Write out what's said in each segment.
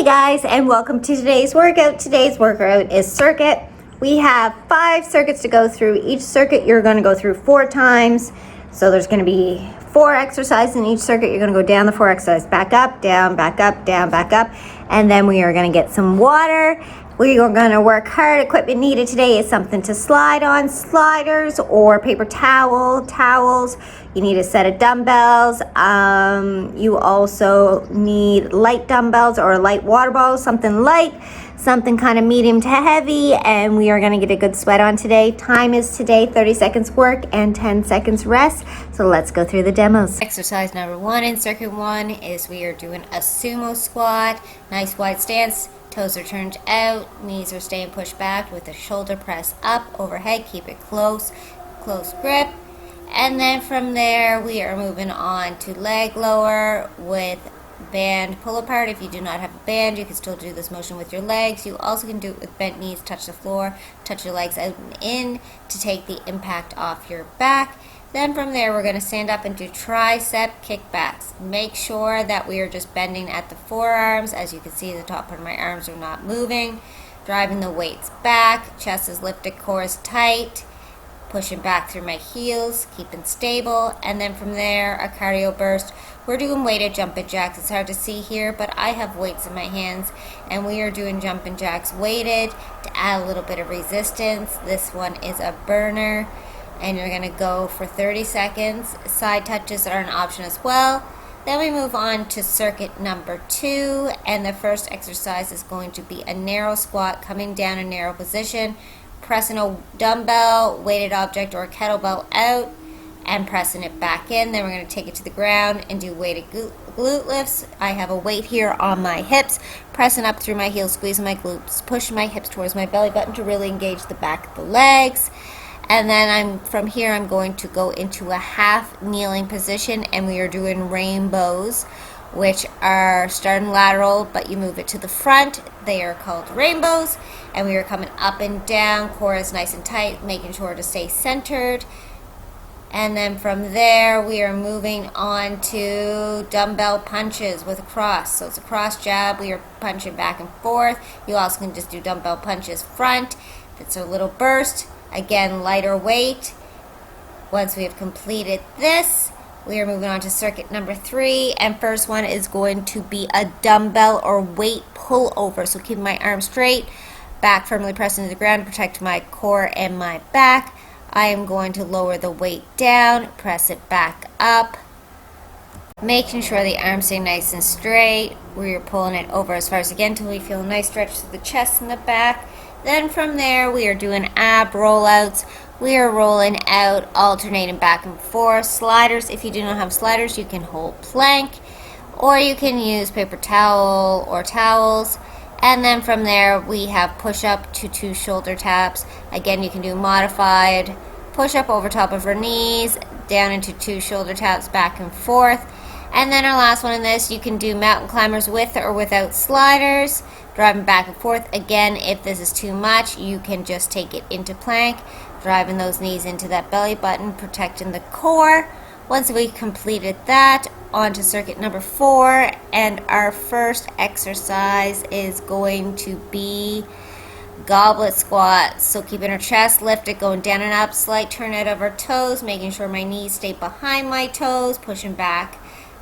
guys, and welcome to today's workout. Today's workout is circuit. We have 5 circuits to go through. Each circuit you're going to go through 4 times. So there's going to be 4 exercises in each circuit. You're going to go down the 4 exercises, back up, down, back up, down, back up. And then we are going to get some water. We are going to work hard. Equipment needed today is something to slide on, sliders or paper towels. You need a set of dumbbells. You also need light dumbbells or light water bottles, something light, something kind of medium to heavy, and we are going to get a good sweat on today. Time is today 30 seconds work and 10 seconds rest. So let's go through the demos. Exercise number 1 in circuit 1 is we are doing a sumo squat. Nice wide stance. Toes are turned out, knees are staying pushed back with the shoulder press up overhead. Keep it close grip. And then from there we are moving on to leg lower with band pull apart. If you do not have a band, you can still do this motion with your legs. You also can do it with bent knees, touch the floor, touch your legs out and in to take the impact off your back. Then from there we're going to stand up and do tricep kickbacks. Make sure that we are just bending at the forearms. As you can see, the top part of my arms are not moving. Driving the weights back, chest is lifted, core is tight. Pushing back through my heels, keeping stable. And then from there, a cardio burst. We're doing weighted jumping jacks. It's hard to see here, but I have weights in my hands, and we are doing jumping jacks weighted to add a little bit of resistance. This one is a burner, and you're going to go for 30 seconds. Side touches are an option as well. Then we move on to circuit number 2, and the first exercise is going to be a narrow squat, coming down in narrow position, pressing a dumbbell, weighted object, or a kettlebell out, and pressing it back in. Then we're going to take it to the ground and do weighted glute lifts. I have a weight here on my hips, pressing up through my heels, squeezing my glutes, pushing my hips towards my belly button to really engage the back of the legs. And then from here I'm going to go into a half kneeling position, and we are doing rainbows, which are starting lateral, but you move it to the front. They are called rainbows, and we are coming up and down. Core is nice and tight, making sure to stay centered. And then from there we are moving on to dumbbell punches with a cross. So it's a cross jab. We are punching back and forth. You also can just do dumbbell punches front. It's a little burst. Again, lighter weight. Once we have completed this, we are moving on to circuit number 3, and first one is going to be a dumbbell or weight pullover. So keeping my arms straight, back firmly pressing to the ground to protect my core and my back. I am going to lower the weight down, press it back up, making sure the arms stay nice and straight. We are pulling it over as far as again until we feel a nice stretch to the chest and the back. Then from there we are doing ab rollouts. We are rolling out, alternating back and forth. Sliders, if you do not have sliders, you can hold plank, or you can use paper towel or towels. And then from there we have push-up to 2 shoulder taps. Again, you can do modified push-up over top of our knees, down into 2 shoulder taps, back and forth. And then our last one in this, you can do mountain climbers with or without sliders, driving back and forth. Again, if this is too much, you can just take it into plank, driving those knees into that belly button, protecting the core. Once we completed that, on to circuit number 4, and our first exercise is going to be goblet squats. So keeping our chest lifted, going down and up, slight turn out of our toes, making sure my knees stay behind my toes, pushing back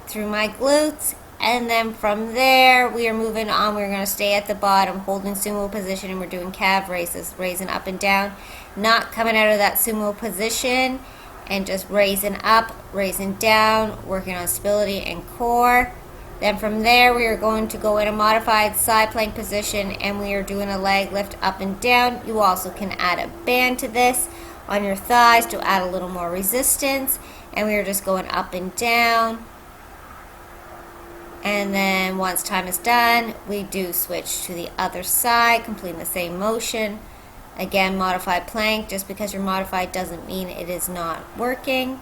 through my glutes. And then from there we are moving on. We're going to stay at the bottom, holding sumo position, and we're doing calve raises, raising up and down, not coming out of that sumo position, and just raising up, raising down, working on stability and core. Then from there we are going to go in a modified side plank position, and we are doing a leg lift up and down. You also can add a band to this on your thighs to add a little more resistance, and we are just going up and down. And then once time is done, we do switch to the other side, completing the same motion. Again, modified plank. Just because you're modified doesn't mean it is not working.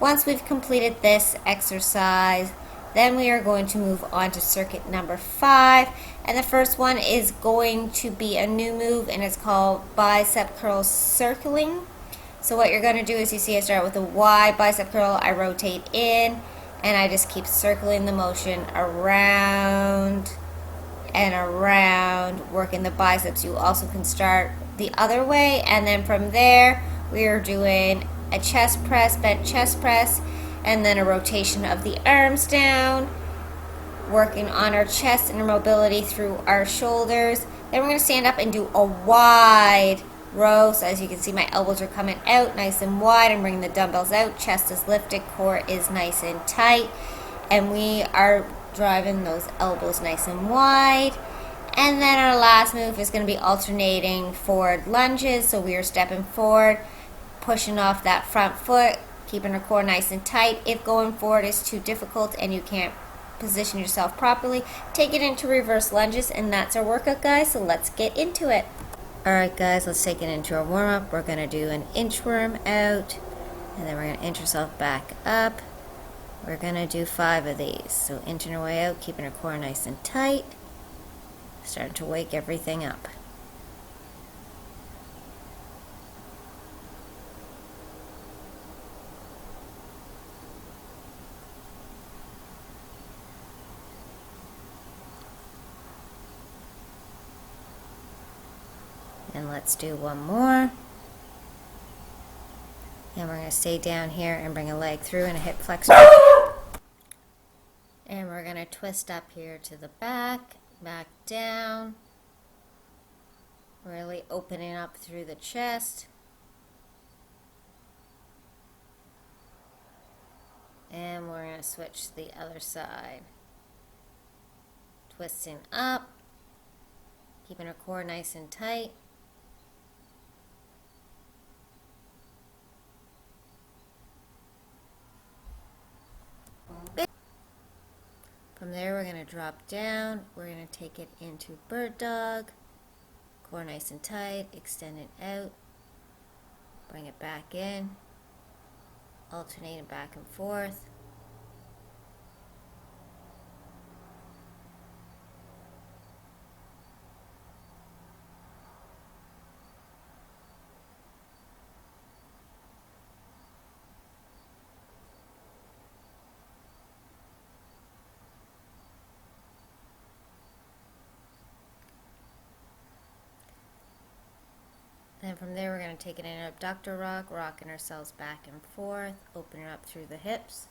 Once we've completed this exercise, then we are going to move on to circuit number 5. And the first one is going to be a new move, and it's called bicep curl circling. So what you're going to do is, you see I start with a Y bicep curl, I rotate in, and I just keep circling the motion around and around, working the biceps. You also can start the other way, and then from there we are doing a chest press, bent chest press, and then a rotation of the arms down, working on our chest and our mobility through our shoulders. Then we're going to stand up and do a wide row. So as you can see, my elbows are coming out nice and wide. I'm bringing the dumbbells out. Chest is lifted, core is nice and tight, and we are driving those elbows nice and wide. And then our last move is going to be alternating forward lunges. So we are stepping forward, pushing off that front foot, keeping our core nice and tight. If going forward is too difficult and you can't position yourself properly, take it into reverse lunges, and that's our workout, guys. So let's get into it. Alright guys, let's take it into our warm-up. We're going to do an inchworm out, and then we're going to inch ourselves back up. We're going to do 5 of these. So inching our way out, keeping our core nice and tight, starting to wake everything up. And let's do one more. And we're going to stay down here and bring a leg through and a hip flexor. And we're going to twist up here to the back, back down. Really opening up through the chest. And we're going to switch to the other side. Twisting up, keeping our core nice and tight. From there, we're going to drop down. We're going to take it into bird dog. Core nice and tight. Extend it out. Bring it back in. Alternating back and forth. Then from there, we're going to take it in an abductor rock, rocking ourselves back and forth, opening up through the hips.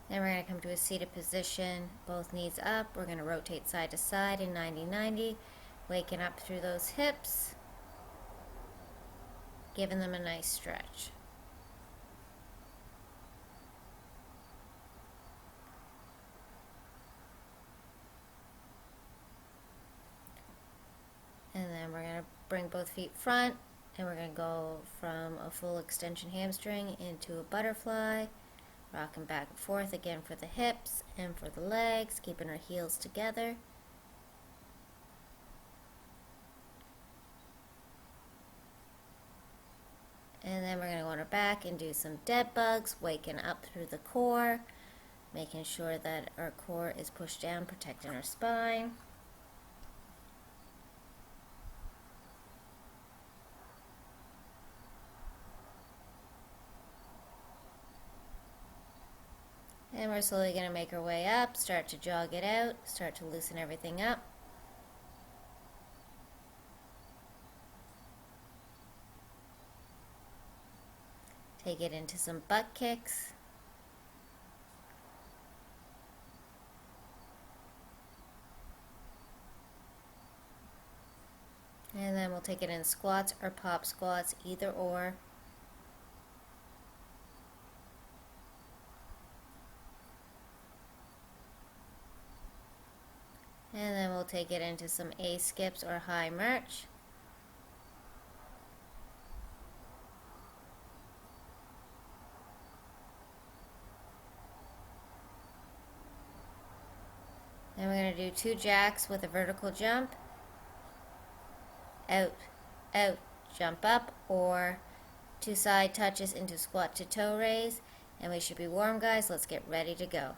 Then we're going to come to a seated position, both knees up. We're going to rotate side to side in 90-90, waking up through those hips, giving them a nice stretch. And then we're going to bring both feet front, and we're going to go from a full extension hamstring into a butterfly, rocking back and forth again for the hips and for the legs, keeping our heels together. And then we're going to go on our back and do some dead bugs, waking up through the core, making sure that our core is pushed down, protecting our spine. And we're slowly going to make our way up, start to jog it out, start to loosen everything up. Take it into some butt kicks. And then we'll take it in squats or pop squats, either or. And then we'll take it into some A skips or high march. Then we're going to do 2 jacks with a vertical jump. Out, out, jump up, or 2 side touches into squat to toe raise. And we should be warm, guys. Let's get ready to go.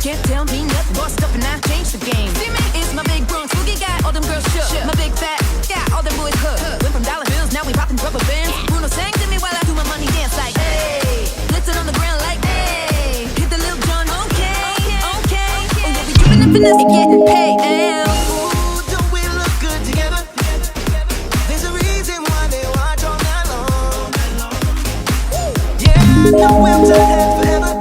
Can't tell me nothing. Bossed up and I changed the game. See me? It's my big Bronx boogie got all them girls shook. My big fat got all them boys hooked. Went from dollar bills, now we popping rubber bands. Bruno sang to me while I do my money dance like, hey. Blitzing on the ground like, hey. Hit the Lil Jon, okay. Oh yeah, we dripping up finesse and getting paid. Ooh, don't we look good together? There's a reason why they watch all night long. Yeah, I know we'll turn heads forever.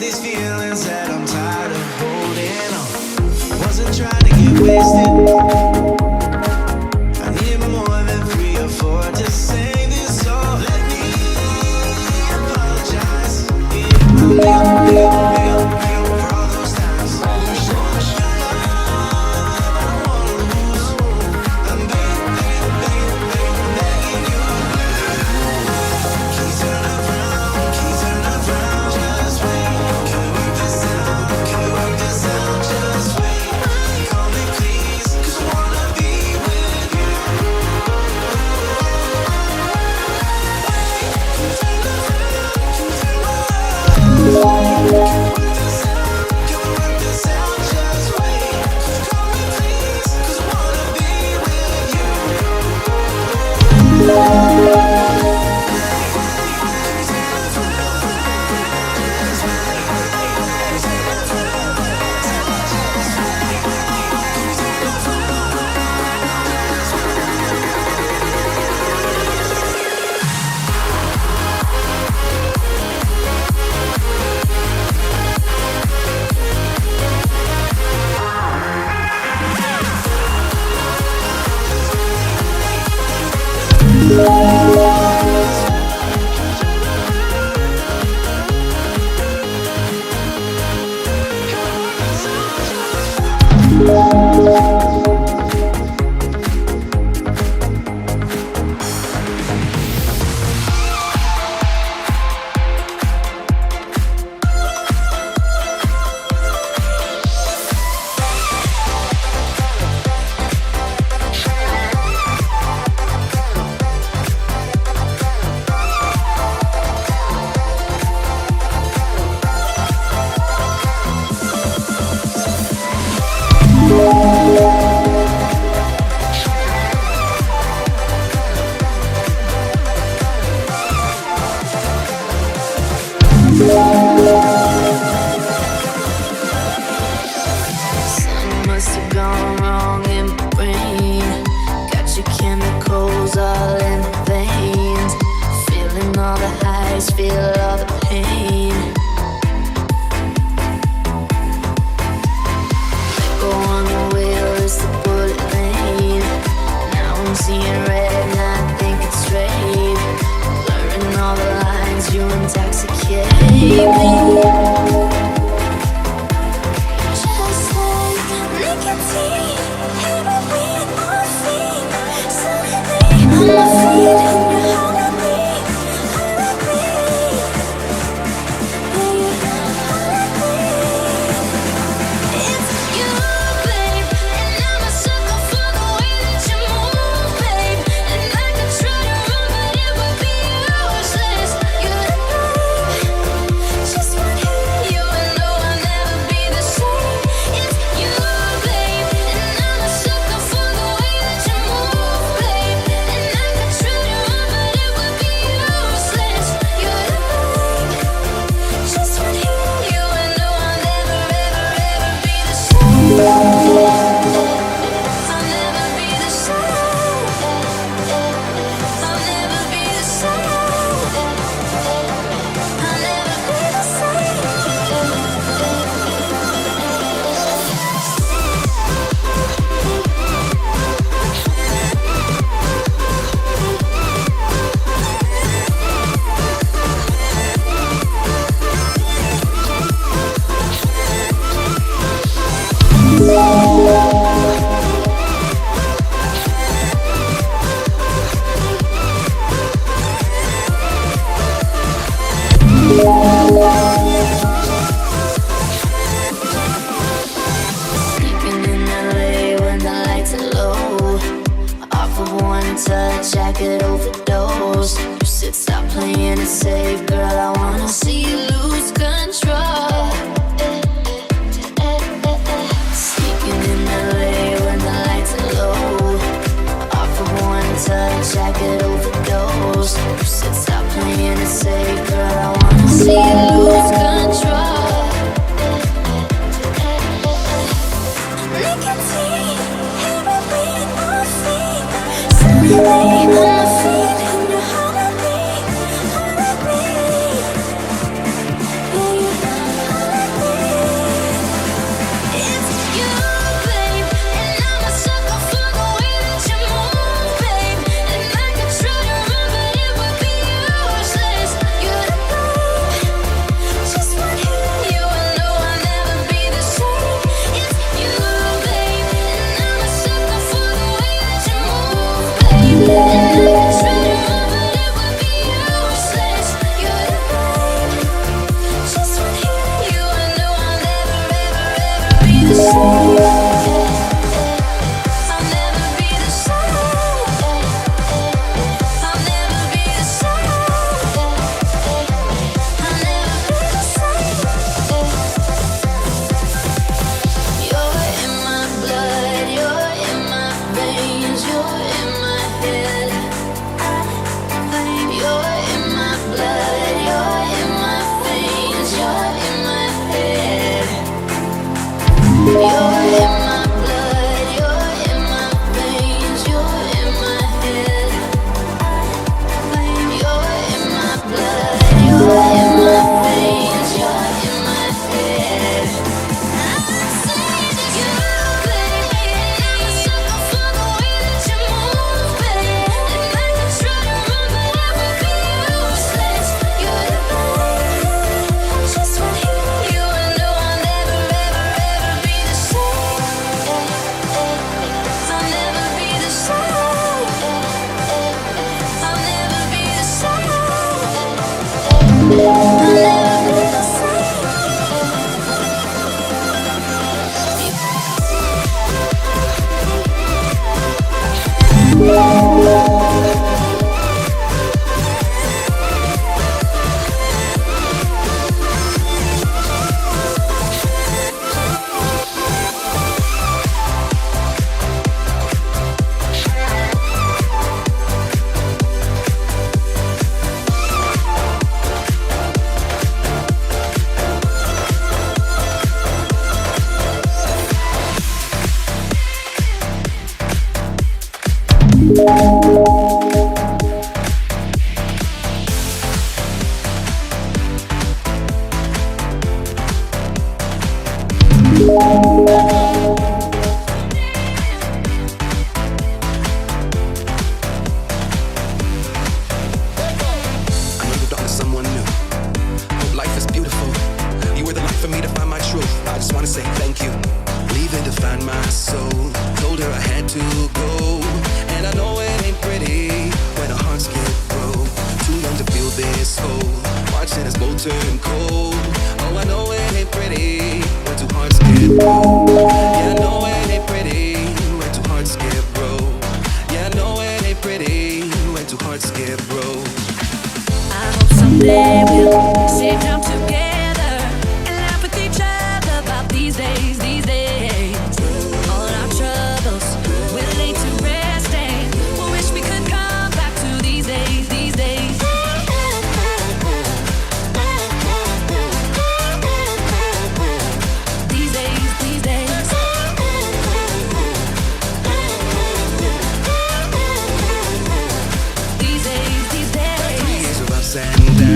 these feelings that I'm tired of holding on. Wasn't trying to get wasted. I need more than 3 or 4 to say this. So let me apologize. For all those times. I'm begging you. Keys turn around, just wait. Can we work this out, just wait.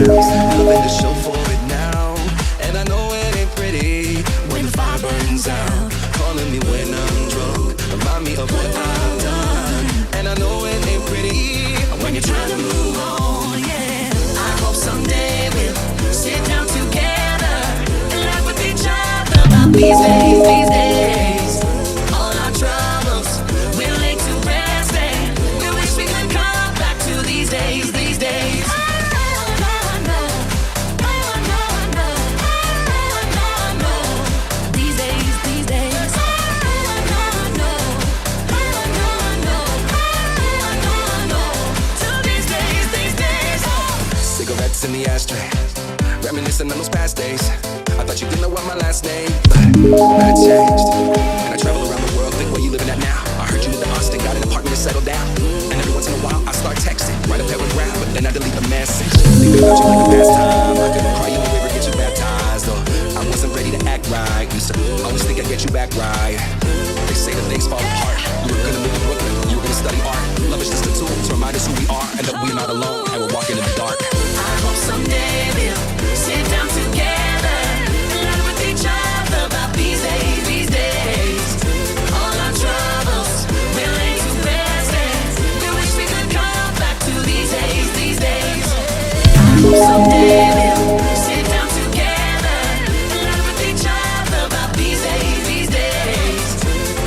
Loving the show for it now, and I know it ain't pretty when the fire burns out. Calling me when I'm drunk, remind me of what I've done. And I know it ain't pretty when you're trying to move on. Yeah, I hope someday we'll sit down together and laugh with each other about these days, all our troubles we'll lay to rest, and we wish we could come back to these days. In the ashtray, reminiscing on those past days. I thought you didn't know what my last name, but that changed. And I travel around the world, think where you living at now. I heard you moved to Austin, got an apartment and settled down. And every once in a while, I start texting, write a paragraph, but then I delete the message. Think about you like a pastime. I couldn't cry you a river, get you baptized, or I wasn't ready to act right. Used to always think I'd get you back right. They say that things fall apart. You were gonna live in Brooklyn, you were gonna study art. Love is just a tool to remind us who we are, and that we're not alone, and we're walking in the dark. Someday we'll sit down together and laugh with each other about these days. All our troubles we'll lay to rest, and we wish we could come back to these days. I hope someday we'll sit down together and laugh with each other about these days.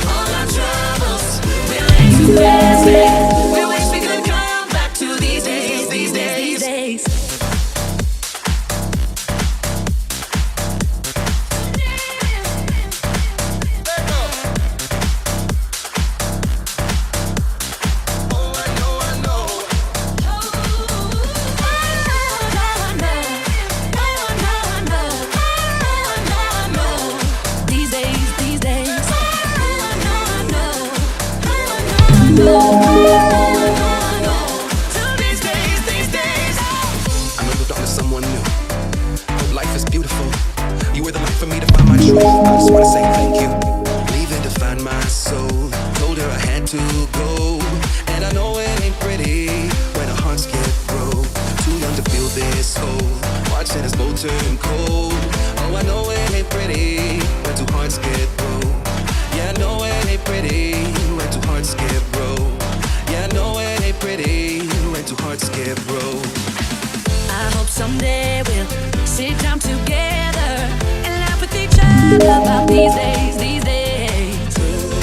All our troubles we'll lay to rest, and we wish we could come back to these days. Someone new. Hope life is beautiful. You were the light for me to find my truth. I just wanna say thank you. turn cold. Oh, I know it ain't pretty when two hearts get broke. Yeah, I know it ain't pretty when two hearts get broke. Yeah, I know it ain't pretty when two hearts get broke. I hope someday we'll sit down together and laugh with each other about these days, these days.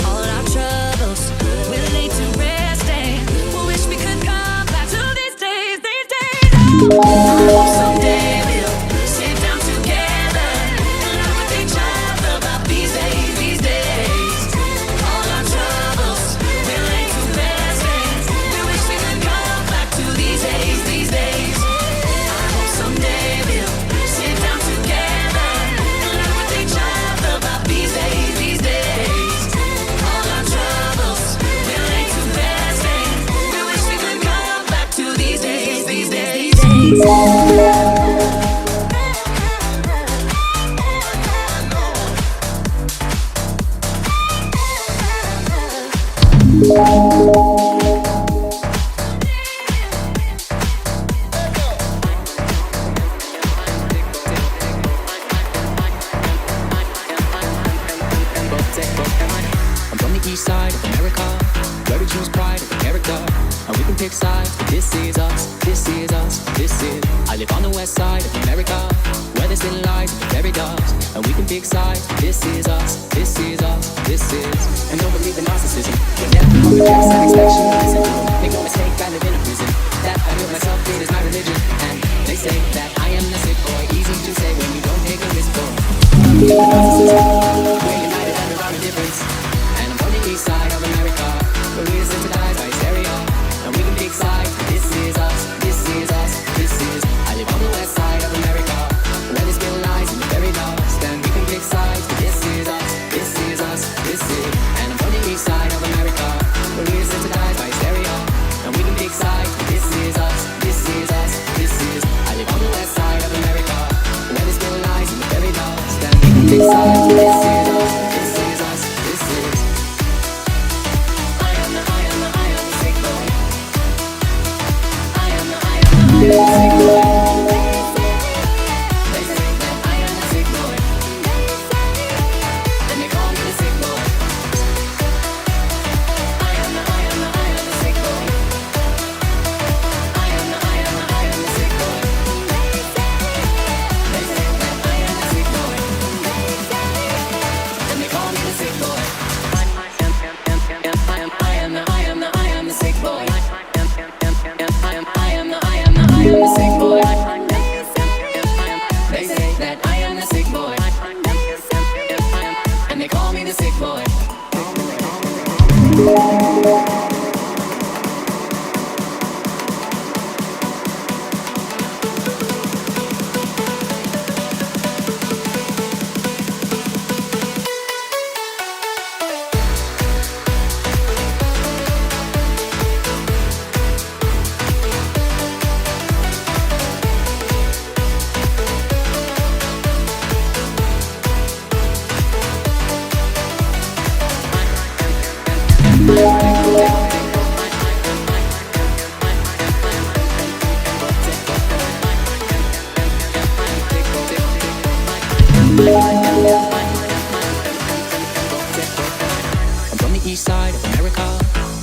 All our troubles we'll lay to rest and we'll wish we could come back to these days, these days. Oh, I hope someday we'll sit down together and laugh with each other about these days, these days. All our troubles we'll lay to rest and we wish we could come back to these days, these days. Someday we'll sit down together and laugh with each other about these days, these days. All our troubles we'll lay to rest and we wish we could come back to these days, these days, these days. I'm from the east side of America, where we choose pride of the character, and we can pick sides, but this is us, this is us, this is. I live on the west side of America, where there's still lies and fairy doves, and we can pick sides, but this is us, this is us, this is. And don't believe in narcissism, whenever I'm rejects and expects you to listen to them. Make no mistake, I live in a prison, that I built myself, it is my religion, and they say that I am the sick boy, easy to say when you don't take a risk for. Narcissism, we're united under our indifference. East side of America, where we are sensitized by hysteria, and we can pick sides. This is us, this is us, this is. I live on the west side of America, where there's still lies and very lost, and we can pick sides. This is us, this is us, this is. And I'm from the east side of America, where we are sensitized by hysteria, and we can pick sides. This is us, this is us, this is. I live on the west side of America, where there's still lies and very lost, and we can pick sides. This is us, this is us, this is. I'm from the east side of America,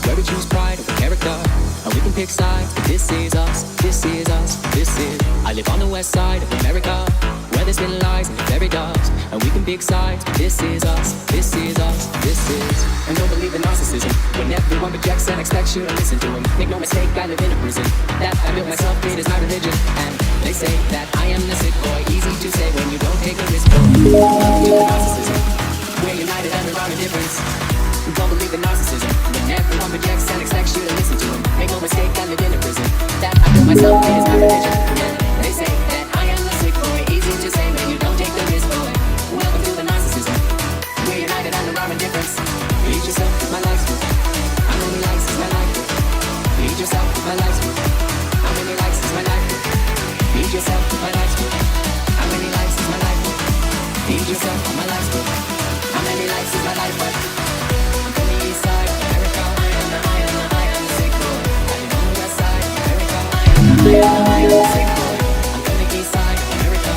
where we choose pride over character, and we can pick sides, but this is us, this is us, this is. I live on the west side of America, where there's still lies and fairy doves, and we can pick sides, but this is us, this is us, this is. And don't believe in narcissism, when everyone rejects and expects you to listen to them. Make no mistake, I live in a prison, that I built myself, it is my religion, and they say that I am the sick boy, easy to say when you don't take a risk for. Narcissism, we're united under our indifference. Don't believe in narcissism, when everyone rejects and expects you to listen to them. Make no mistake, I live in a prison, that I built myself, it is my religion, and they say that I am the sick boy, easy to say when you don't take the risk for. Welcome to the narcissism, we're united under our indifference. Feed yourself with my life's work, how many likes is my life worth? Feed yourself with my life's work, how many likes is my life worth? Feed yourself with my life's work, how many likes is my life worth? Feed yourself with my life's work, how many likes is my life worth? I'm from the east side of America, I am the sick boy. I live on the west side of America, I am the sick boy. I'm from the east side of America,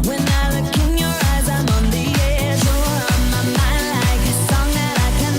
When I look in your eyes, I'm on the edge. You're on my mind like a song that I can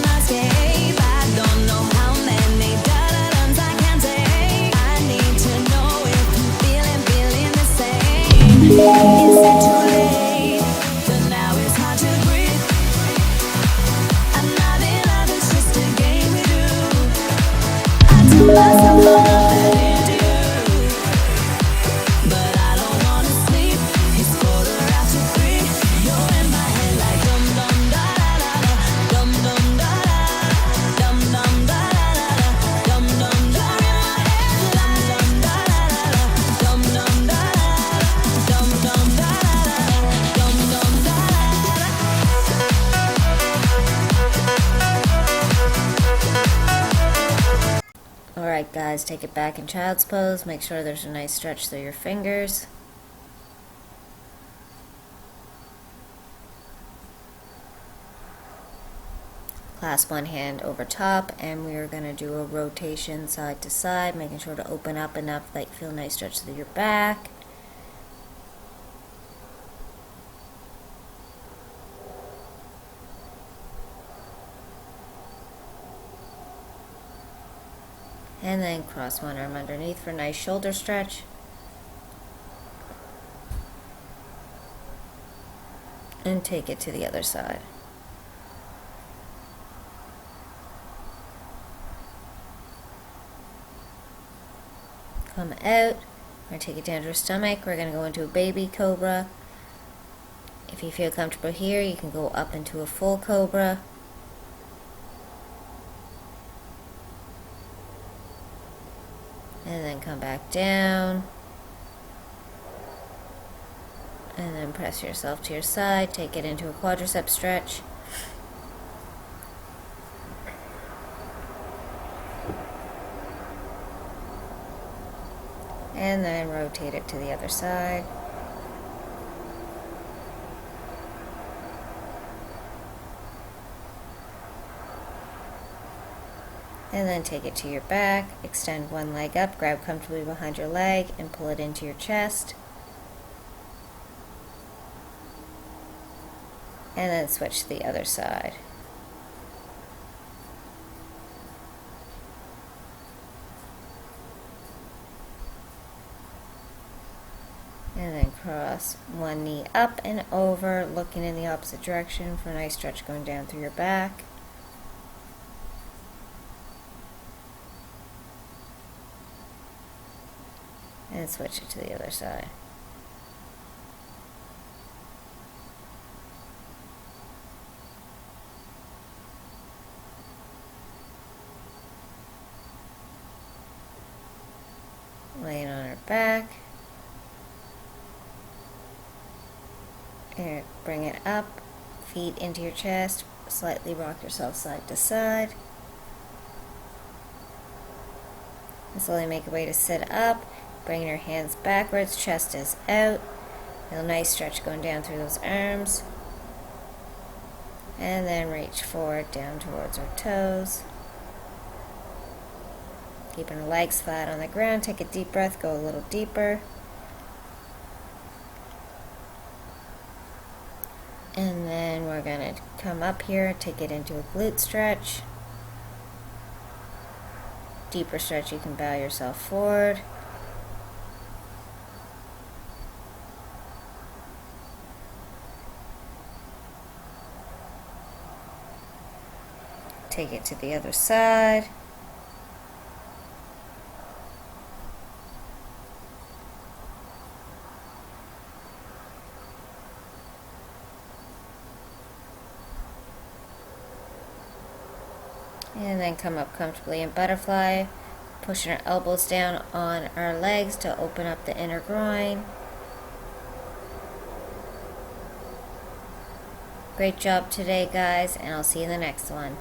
Alright guys, take it back in child's pose. Make sure there's a nice stretch through your fingers. Clasp one hand over top, and we are going to do a rotation side to side, making sure to open up enough that you feel a nice stretch through your back. And then cross one arm underneath for a nice shoulder stretch. And take it to the other side. Come out. We're going to take it down to your stomach. We're going to go into a baby cobra. If you feel comfortable here, you can go up into a full cobra. And then come back down. And then press yourself to your side. Take it into a quadricep stretch. And then rotate it to the other side. And then take it to your back, extend one leg up, grab comfortably behind your leg, and pull it into your chest. And then switch to the other side. And then cross one knee up and over, looking in the opposite direction for a nice stretch going down through your back. And switch it to the other side. Laying on our back. Here, bring it up, feet into your chest, slightly rock yourself side to side. And slowly make your way to sit up. Bring your hands backwards, chest is out. Feel a nice stretch going down through those arms. And then reach forward down towards our toes. Keeping our legs flat on the ground. Take a deep breath, go a little deeper. And then we're going to come up here, take it into a glute stretch. Deeper stretch, you can bow yourself forward. Take it to the other side. And then come up comfortably in butterfly, pushing our elbows down on our legs to open up the inner groin. Great job today, guys, and I'll see you in the next one.